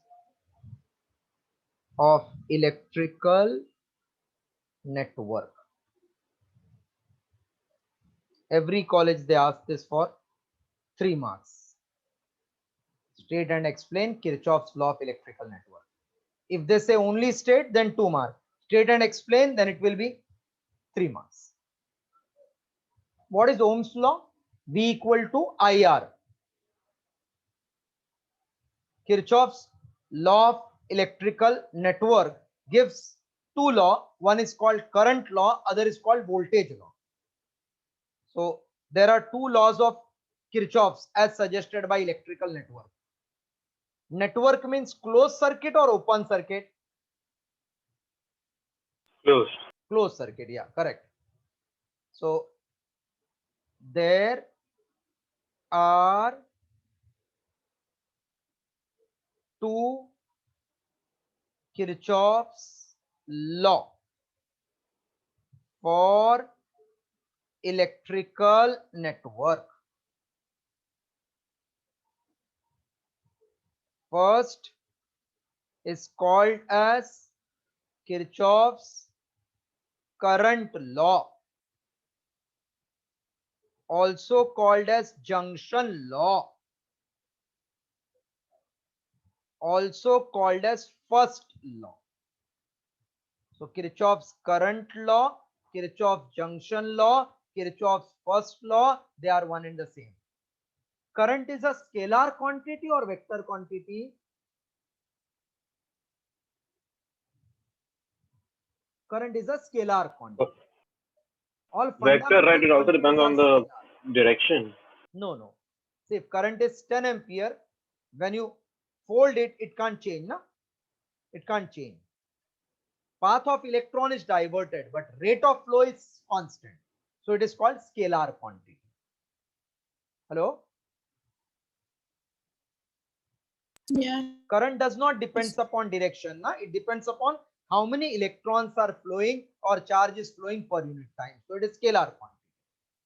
of electrical network. Every college they ask this for 3 marks. State and explain Kirchhoff's law of electrical network. If they say only state, then 2 marks. State and explain, then it will be 3 marks. What is Ohm's law? V equal to IR. Kirchhoff's law of electrical network gives two law. One is called current law, other is called voltage law. So there are two laws of Kirchhoff's as suggested by electrical network. Network means closed circuit or open circuit? Closed. Closed circuit, yeah, correct. So there are two Kirchhoff's law for electrical network. First is called as Kirchhoff's current law, also called as junction law, also called as first law. So Kirchhoff's current law, Kirchhoff's junction law, Kirchhoff's first law, they are one and the same. Current is a scalar quantity or vector quantity? Current is a scalar quantity. All Vector, right? It fundamental also depends on quantities are the scalar. direction. No. See, if current is 10 ampere, when you fold it, it can't change, no? It can't change. Path of electron is diverted, but rate of flow is constant. So it is called scalar quantity. Hello? Yeah. Current does not depends upon direction, na? It depends upon how many electrons are flowing or charge is flowing per unit time. So it is scalar quantity.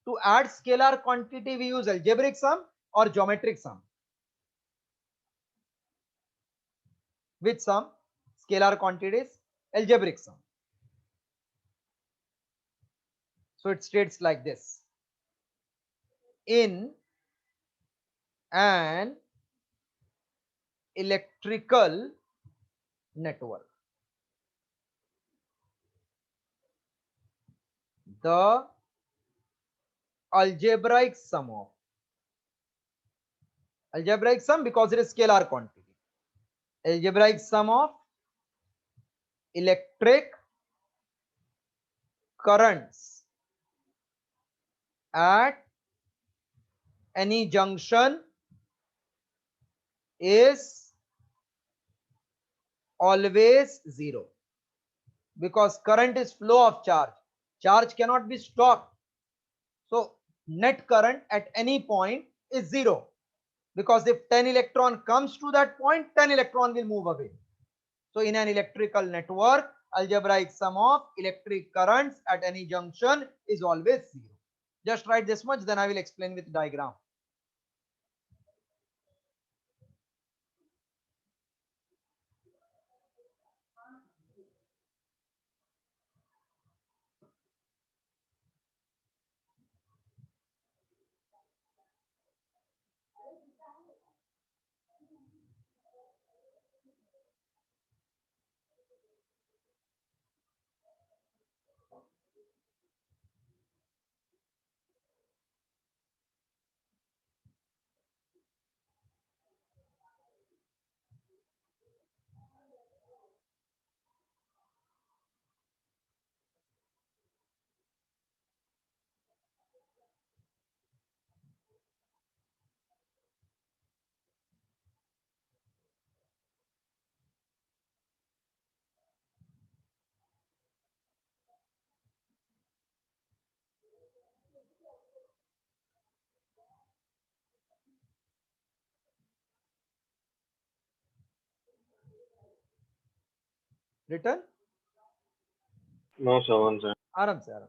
To add scalar quantity, we use algebraic sum or geometric sum. Which sum? Scalar quantities, algebraic sum. So it states like this. In an electrical network, the algebraic sum of algebraic sum, because it is scalar quantity, algebraic sum of electric currents at any junction is always zero, because current is flow of charge cannot be stopped. So net current at any point is zero, because if 10 electron comes to that point, 10 electron will move away. So in an electrical network, algebraic sum of electric currents at any junction is always zero. Just write this much, then I will explain with diagram. Written? No, sir, one second. Aram se, Aram.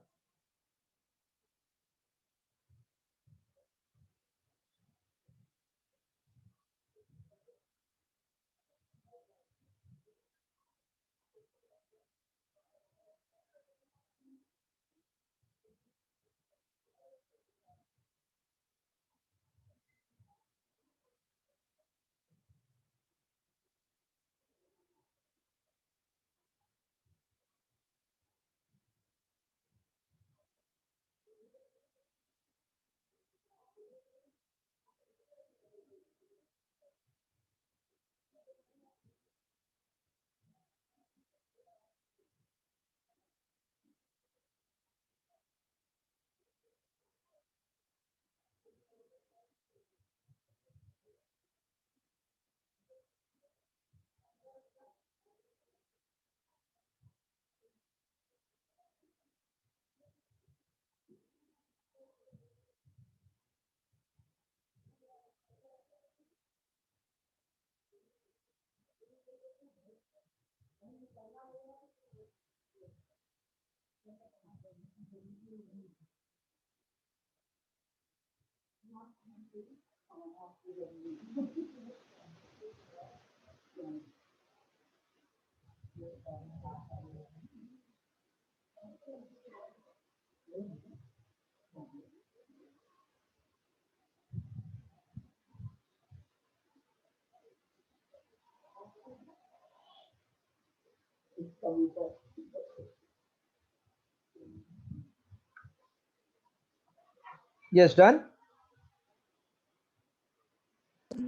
Yes, done.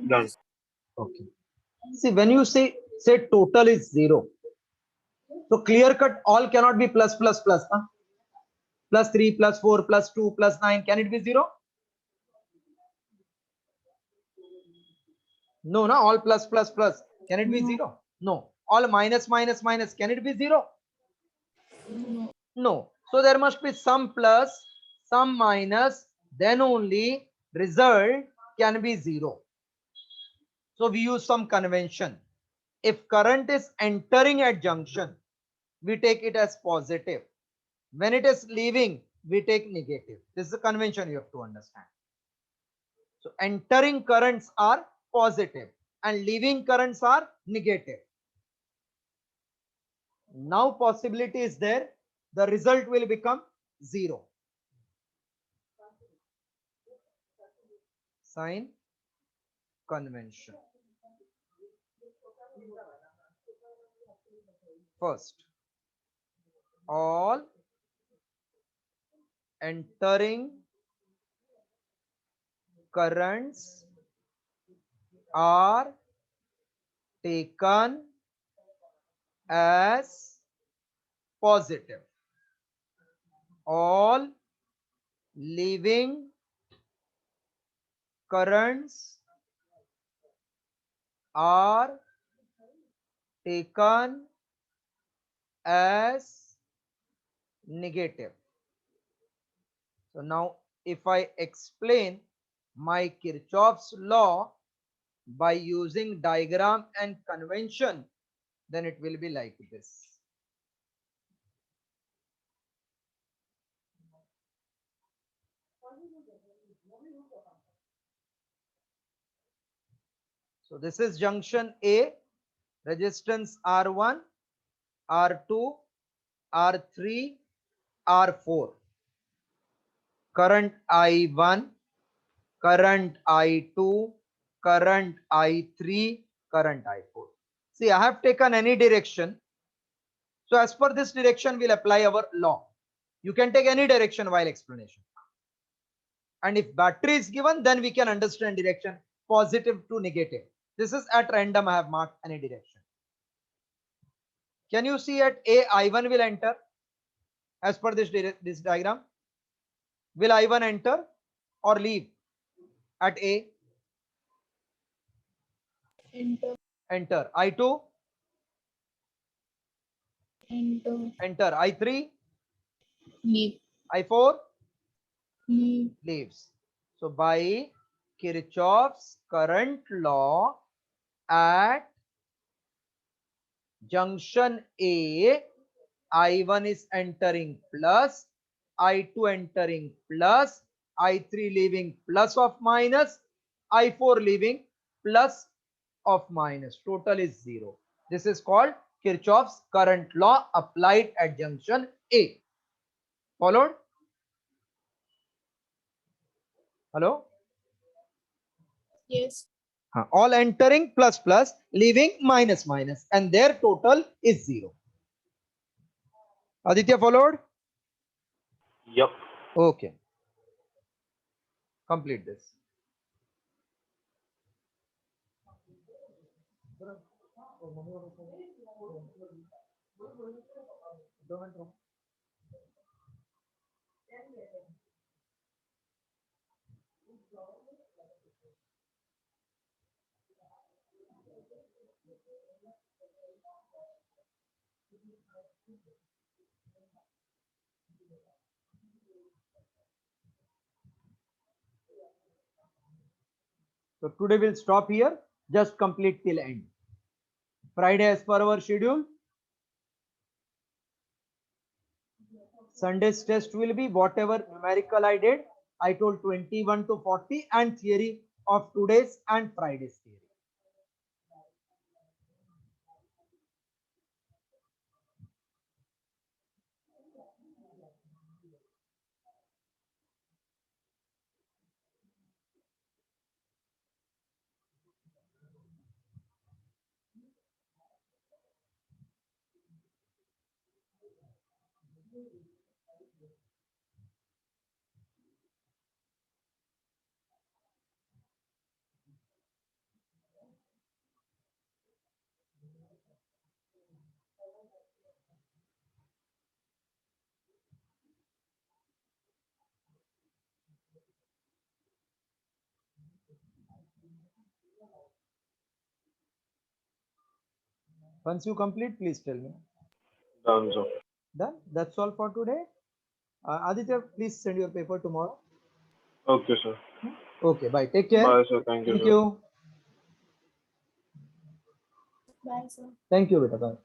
Done. Okay. See, when you say total is 0, so clear cut all cannot be plus plus plus. Huh? Plus 3, plus 4, plus 2, plus 9. Can it be 0? No, no. All plus plus plus. Can it be No. 0? No. All minus minus minus. Can it be 0? No. No. So there must be some plus, some minus. Then only result can be 0. So we use some convention. If current is entering at junction, we take it as positive. When it is leaving, we take negative. This is a convention you have to understand. So entering currents are positive and leaving currents are negative. Now possibility is there, the result will become 0. Sign convention. First, all entering currents are taken as positive. All leaving currents are taken as negative. So now if I explain my Kirchhoff's law by using diagram and convention, then it will be like this. So this is junction A, resistance R1, R2, R3, R4. Current I1, current I2, current I3, current I4. See, I have taken any direction. So as per this direction, we'll apply our law. You can take any direction while explanation. And if battery is given, then we can understand direction positive to negative. This is at random. I have marked any direction. Can you see at A, I1 will enter as per this diagram? Will I1 enter or leave at A? Enter. Enter. I2? Enter. Enter. I3? Leave. I4? Leave. Leaves. So by Kirchhoff's current law, at junction A, I1 is entering plus, I2 entering plus, I3 leaving plus of minus, I4 leaving plus of minus. Total is 0. This is called Kirchhoff's current law applied at junction A. Followed? Hello? Yes. All entering plus plus, leaving minus minus, and their total is 0. Aditya, followed? Yep. Okay. Complete this. So today we'll stop here. Just complete till end. Friday as per our schedule. Sunday's test will be whatever numerical I did. I told 21 to 40 and theory of today's and Friday's theory. Once you complete, please tell me. Done, sir. Done. That's all for today. Aditya, please send your paper tomorrow. Okay, sir. Okay, bye. Take care. Bye, sir. Thank you, Thank sir. you. Bye, sir. Thank you, beta. Bye.